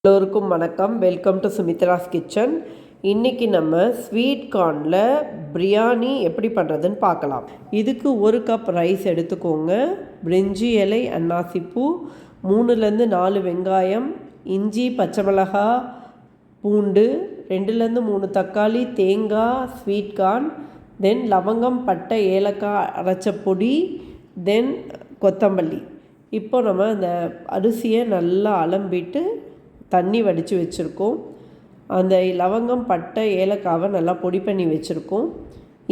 எல்லோருக்கும் வணக்கம். Welcome to Sumitra's kitchen. இன்றைக்கி நம்ம ஸ்வீட் கார்னில் பிரியாணி எப்படி பண்ணுறதுன்னு பார்க்கலாம். இதுக்கு 1 கப் ரைஸ் எடுத்துக்கோங்க. பிரிஞ்சி இலை, அன்னாசிப்பூ, 3லேருந்து 4 வெங்காயம், இஞ்சி, பச்சை மிளகாய், பூண்டு, 2லேருந்து 3 தக்காளி, தேங்காய், ஸ்வீட் கார்ன், தென் லவங்கம், பட்டை, ஏலக்காய் அரைச்ச பொடி, தென் கொத்தமல்லி. இப்போ நம்ம அந்த அரிசியை நல்லா அலம்பிட்டு தண்ணி வடித்து வச்சுருக்கோம். அந்த லவங்கம், பட்டை, ஏலக்காவை நல்லா பொடி பண்ணி வச்சுருக்கோம்.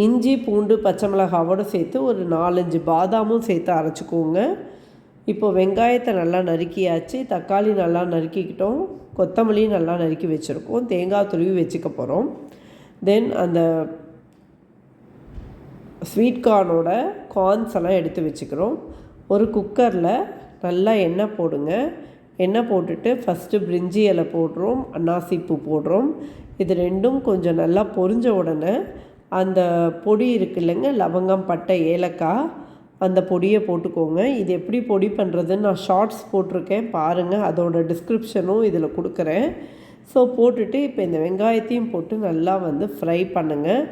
இஞ்சி, பூண்டு, பச்சை மிளகாவோடு சேர்த்து ஒரு 4-5 பாதாமும் சேர்த்து அரைச்சிக்கோங்க. இப்போது வெங்காயத்தை நல்லா நறுக்கியாச்சு, தக்காளி நல்லா நறுக்கிக்கிட்டோம், கொத்தமல்லியும் நல்லா நறுக்கி வச்சுருக்கோம், தேங்காய் துருவி வச்சுக்க போகிறோம். தென் அந்த ஸ்வீட் கார்னோட கார்ன்ஸ் எல்லாம் எடுத்து வச்சுக்கிறோம். ஒரு குக்கரில் நல்லா எண்ணெய் போடுங்க. எண்ணெய் போட்டுட்டு ஃபஸ்ட்டு பிரிஞ்சி இலை போடுறோம், அன்னாசிப்பூ போடுறோம். இது ரெண்டும் கொஞ்சம் நல்லா பொரிஞ்ச உடனே அந்த பொடி இருக்குது இல்லைங்க, லவங்கம், பட்டை, ஏலக்காய், அந்த பொடியை போட்டுக்கோங்க. இது எப்படி பொடி பண்ணுறதுன்னு நான் ஷார்ட்ஸ் போட்டிருக்கேன் பாருங்கள், அதோட டிஸ்கிரிப்ஷனும் இதில் கொடுக்குறேன். ஸோ போட்டுட்டு இப்போ இந்த வெங்காயத்தையும் போட்டு நல்லா ஃப்ரை பண்ணுங்கள்.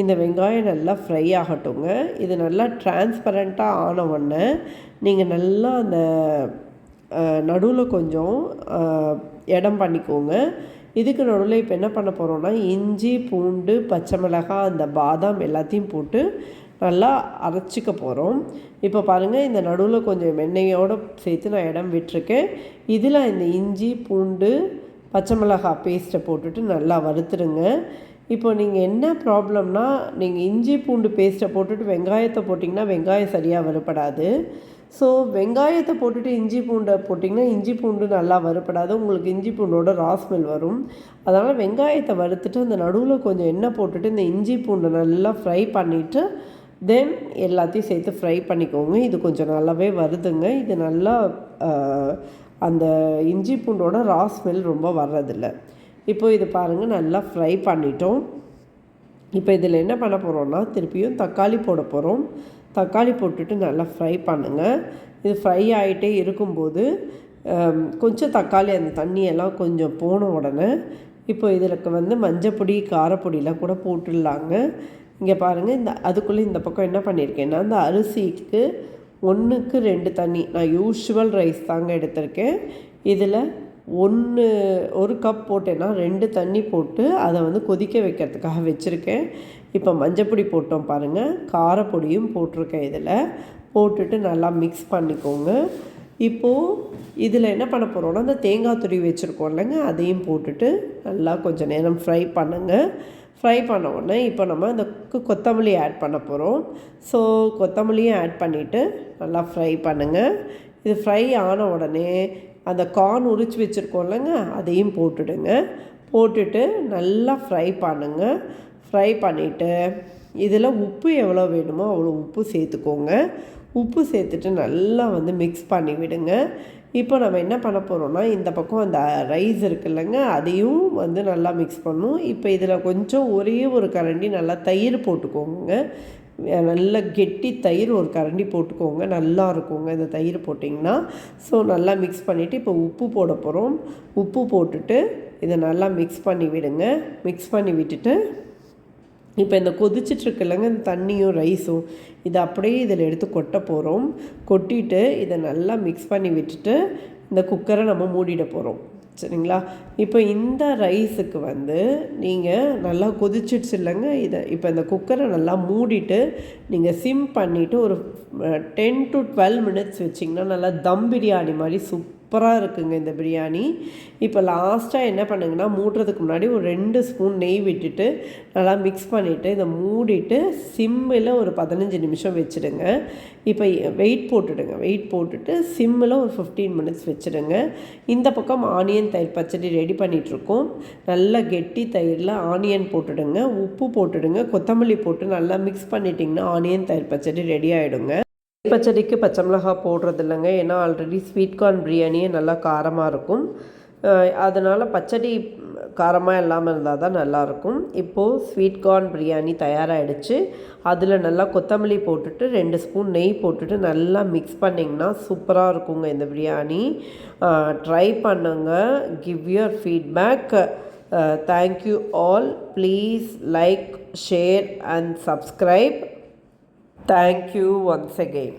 இந்த வெங்காயம் நல்லா ஃப்ரை ஆகட்டுங்க. இது நல்லா டிரான்ஸ்பரண்ட்டாக ஆன உடனே நீங்கள் நல்லா அந்த நடுவில் கொஞ்சம் இடம் பண்ணிக்கோங்க. இதுக்கு நடுவில் இப்போ என்ன பண்ண போகிறோன்னா, இஞ்சி, பூண்டு, பச்சை மிளகாய், அந்த பாதாம் எல்லாத்தையும் போட்டு நல்லா அரைச்சிக்க போகிறோம். இப்போ பாருங்கள், இந்த நடுவில் கொஞ்சம் எண்ணெயோடு சேர்த்து நான் இடம் விட்டுருக்கேன். இதில் இந்த இஞ்சி, பூண்டு, பச்சை மிளகாய் பேஸ்ட்டை போட்டுட்டு நல்லா வறுத்துடுங்க. இப்போ நீங்கள் என்ன ப்ராப்ளம்னா, நீங்கள் இஞ்சி பூண்டு பேஸ்ட்டை போட்டுட்டு வெங்காயத்தை போட்டிங்கன்னா வெங்காயம் சரியாக வறுப்படாது. ஸோ வெங்காயத்தை போட்டுட்டு இஞ்சி பூண்டை போட்டிங்கன்னா இஞ்சி பூண்டு நல்லா வறுப்படாது, உங்களுக்கு இஞ்சி பூண்டோட ரா ஸ்மெல் வரும். அதனால் வெங்காயத்தை வறுத்துட்டு அந்த நடுவில் கொஞ்சம் எண்ணெய் போட்டுட்டு இந்த இஞ்சி பூண்டை நல்லா ஃப்ரை பண்ணிவிட்டு தென் எல்லாத்தையும் சேர்த்து ஃப்ரை பண்ணிக்கோங்க. இது கொஞ்சம் நல்லாவே வருதுங்க. இது நல்லா அந்த இஞ்சி பூண்டோட ரா ஸ்மெல் ரொம்ப வர்றதில்ல. இப்போ இது பாருங்கள், நல்லா ஃப்ரை பண்ணிட்டோம். இப்போ இதில் என்ன பண்ண போகிறோன்னா, திருப்பியும் தக்காளி போட போகிறோம். தக்காளி போட்டுட்டு நல்லா ஃப்ரை பண்ணுங்கள். இது ஃப்ரை ஆகிட்டே இருக்கும்போது கொஞ்சம் தக்காளி அந்த தண்ணியெல்லாம் கொஞ்சம் போன உடனே இப்போ இதில் மஞ்சப்பொடி, காரப்பொடியெலாம் கூட போட்டுடலாங்க. இங்கே பாருங்கள், அதுக்குள்ளே இந்த பக்கம் என்ன பண்ணியிருக்கேன்னா, அந்த அரிசிக்கு 1க்கு 2 தண்ணி, நான் யூஷுவல் ரைஸ் தாங்க எடுத்திருக்கேன். இதில் 1 கப் போட்டேன்னா 2 தண்ணி போட்டு அதை கொதிக்க வைக்கிறதுக்காக வச்சுருக்கேன். இப்போ மஞ்சப்பொடி போட்டோம் பாருங்கள், காரப்பொடியும் போட்டிருக்கேன். இதில் போட்டுட்டு நல்லா மிக்ஸ் பண்ணிக்கோங்க. இப்போது இதில் என்ன பண்ண போகிறோன்னா, அந்த தேங்காய் துருவி வச்சுருக்கோம் இல்லைங்க, அதையும் போட்டுட்டு நல்லா கொஞ்சம் நேரம் ஃப்ரை பண்ணுங்கள். ஃப்ரை பண்ண உடனே இப்போ நம்ம அந்த கொத்தமல்லி ஆட் பண்ண போகிறோம். ஸோ கொத்தமல்லியும் ஆட் பண்ணிவிட்டு நல்லா ஃப்ரை பண்ணுங்கள். இது ஃப்ரை ஆன உடனே அந்த கார்ன் உரித்து வச்சுருக்கோம் இல்லைங்க, அதையும் போட்டுடுங்க. போட்டுட்டு நல்லா ஃப்ரை பண்ணுங்கள். ஃப்ரை பண்ணிவிட்டு இதில் உப்பு எவ்வளோ வேணுமோ அவ்வளோ உப்பு சேர்த்துக்கோங்க. உப்பு சேர்த்துட்டு நல்லா மிக்ஸ் பண்ணி விடுங்க. இப்போ நம்ம என்ன பண்ண போகிறோன்னா, இந்த பக்கம் அந்த ரைஸ் இருக்குல்லங்க, அதையும் நல்லா மிக்ஸ் பண்ணணும். இப்போ இதில் கொஞ்சம் ஒரே ஒரு கரண்டி நல்லா தயிர் போட்டுக்கோங்க. நல்ல கெட்டி தயிர் ஒரு கரண்டி போட்டுக்கோங்க, நல்லா இருக்குங்க இந்த தயிர் போட்டிங்கன்னா. ஸோ நல்லா மிக்ஸ் பண்ணிவிட்டு இப்போ உப்பு போட போகிறோம். உப்பு போட்டுட்டு இதை நல்லா மிக்ஸ் பண்ணி விடுங்க. மிக்ஸ் பண்ணி விட்டுட்டு இப்போ இந்த கொதிச்சிட்ருக்குல்லங்க, இந்த தண்ணியும் ரைஸும் இதை அப்படியே இதில் எடுத்து கொட்ட போகிறோம். கொட்டிட்டு இதை நல்லா மிக்ஸ் பண்ணி விட்டுட்டு இந்த குக்கரை நம்ம மூடிட போகிறோம். சரிங்களா? இப்போ இந்த ரைஸுக்கு நீங்கள் நல்லா கொதிச்சிடுச்சு இல்லைங்க, இதை இப்போ இந்த குக்கரை நல்லா மூடிட்டு நீங்கள் சிம் பண்ணிவிட்டு ஒரு 10 to 12 மினிட்ஸ் வச்சிங்கன்னா நல்லா தம் பிரியாணி மாதிரி சூப்பராக இருக்குங்க இந்த பிரியாணி. இப்போ லாஸ்ட்டாக என்ன பண்ணுங்கன்னா, மூடுறதுக்கு முன்னாடி ஒரு 2 ஸ்பூன் நெய் விட்டுட்டு நல்லா மிக்ஸ் பண்ணிவிட்டு இதை மூடிட்டு சிம்மில் ஒரு 15 நிமிஷம் வச்சுடுங்க. இப்போ வெயிட் போட்டுடுங்க. வெயிட் போட்டுட்டு சிம்மில் ஒரு 15 மினிட்ஸ் வச்சுடுங்க. இந்த பக்கம் ஆனியன் தயிர் பச்சடி ரெடி பண்ணிகிட்ருக்கோம். நல்லா கெட்டி தயிரில் ஆனியன் போட்டுடுங்க, உப்பு போட்டுடுங்க, கொத்தமல்லி போட்டு நல்லா மிக்ஸ் பண்ணிட்டிங்கன்னா ஆனியன் தயிர் பச்சடி ரெடி ஆகிடுங்க. பச்சடிக்கு பச்சை மிளகாய் போடுறது இல்லைங்க, ஏன்னா ஆல்ரெடி ஸ்வீட் கார்ன் பிரியாணியே நல்லா காரமாக இருக்கும். அதனால் பச்சடி காரமாக இல்லாமல் இருந்தால் தான் நல்லாயிருக்கும். இப்போது ஸ்வீட் கார்ன் பிரியாணி தயாராகிடுச்சு. அதில் நல்லா கொத்தமல்லி போட்டுட்டு 2 ஸ்பூன் நெய் போட்டுட்டு நல்லா மிக்ஸ் பண்ணிங்கன்னா சூப்பராக இருக்குங்க இந்த பிரியாணி. ட்ரை பண்ணுங்க. Give your feedback. Thank you all. Please like, share and subscribe. Thank you once again.